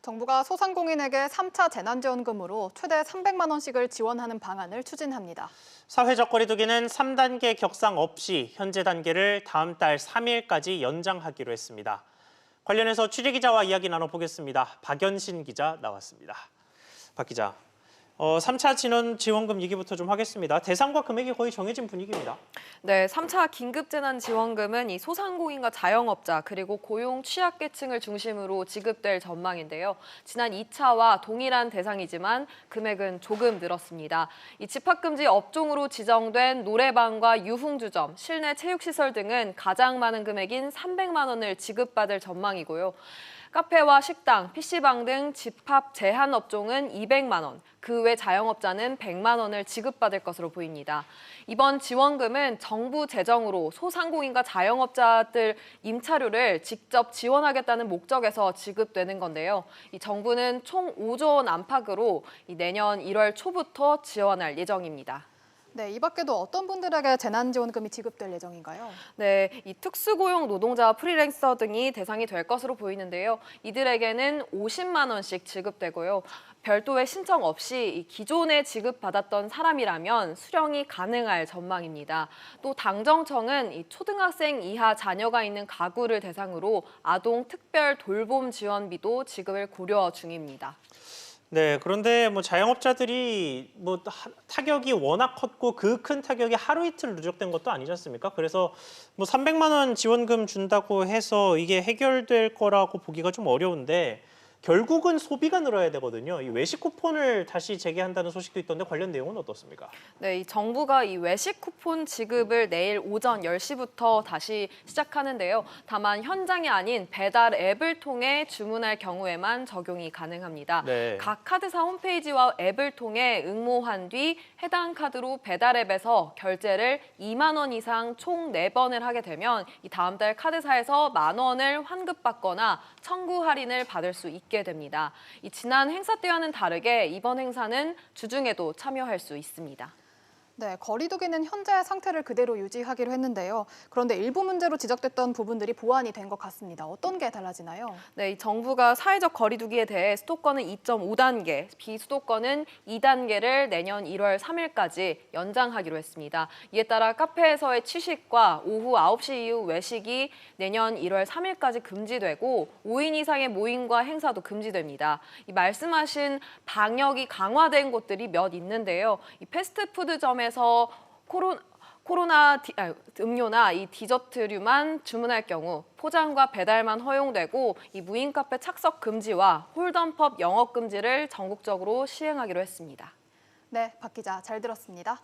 정부가 소상공인에게 3차 재난지원금으로 최대 300만 원씩을 지원하는 방안을 추진합니다. 사회적 거리두기는 3단계 격상 없이 현재 단계를 다음 달 3일까지 연장하기로 했습니다. 관련해서 취재기자와 이야기 나눠보겠습니다. 박연신 기자 나왔습니다. 박 기자, 3차 지원금 얘기부터 좀 하겠습니다. 대상과 금액이 거의 정해진 분위기입니다. 네, 3차 긴급재난지원금은 이 소상공인과 자영업자 그리고 고용 취약계층을 중심으로 지급될 전망인데요. 지난 2차와 동일한 대상이지만 금액은 조금 늘었습니다. 이 집합금지 업종으로 지정된 노래방과 유흥주점, 실내 체육시설 등은 가장 많은 금액인 300만 원을 지급받을 전망이고요. 카페와 식당, PC방 등 집합 제한 업종은 200만 원, 그 외 자영업자는 100만 원을 지급받을 것으로 보입니다. 이번 지원금은 정부 재정으로 소상공인과 자영업자들 임차료를 직접 지원하겠다는 목적에서 지급되는 건데요. 이 정부는 총 5조 원 안팎으로 내년 1월 초부터 지원할 예정입니다. 네, 이 밖에도 어떤 분들에게 재난지원금이 지급될 예정인가요? 네, 이 특수고용 노동자와 프리랜서 등이 대상이 될 것으로 보이는데요. 이들에게는 50만 원씩 지급되고요. 별도의 신청 없이 기존에 지급받았던 사람이라면 수령이 가능할 전망입니다. 또 당정청은 이 초등학생 이하 자녀가 있는 가구를 대상으로 아동 특별 돌봄 지원비도 지급을 고려 중입니다. 네, 그런데 자영업자들이 타격이 워낙 컸고 그 큰 타격이 하루 이틀 누적된 것도 아니지 않습니까? 그래서 300만 원 지원금 준다고 해서 이게 해결될 거라고 보기가 좀 어려운데 결국은 소비가 늘어야 되거든요. 이 외식 쿠폰을 다시 재개한다는 소식도 있던데 관련 내용은 어떻습니까? 네, 이 정부가 이 외식 쿠폰 지급을 내일 오전 10시부터 다시 시작하는데요. 다만 현장이 아닌 배달 앱을 통해 주문할 경우에만 적용이 가능합니다. 네. 각 카드사 홈페이지와 앱을 통해 응모한 뒤 해당 카드로 배달 앱에서 결제를 2만 원 이상 총 4번을 하게 되면 이 다음 달 카드사에서 1만 원을 환급받거나 청구 할인을 받을 수 있게 됩니다. 이 지난 행사 때와는 다르게 이번 행사는 주중에도 참여할 수 있습니다. 네, 거리두기는 현재 상태를 그대로 유지하기로 했는데요. 그런데 일부 문제로 지적됐던 부분들이 보완이 된 것 같습니다. 어떤 게 달라지나요? 네, 이 정부가 사회적 거리두기에 대해 수도권은 2.5단계, 비수도권은 2단계를 내년 1월 3일까지 연장하기로 했습니다. 이에 따라 카페에서의 취식과 오후 9시 이후 외식이 내년 1월 3일까지 금지되고 5인 이상의 모임과 행사도 금지됩니다. 이 말씀하신 방역이 강화된 곳들이 몇 있는데요. 이 패스트푸드점에서 음료나 이 디저트류만 주문할 경우 포장과 배달만 허용되고 이 무인 카페 착석 금지와 홀덤펍 영업 금지를 전국적으로 시행하기로 했습니다. 네, 박 기자 잘 들었습니다.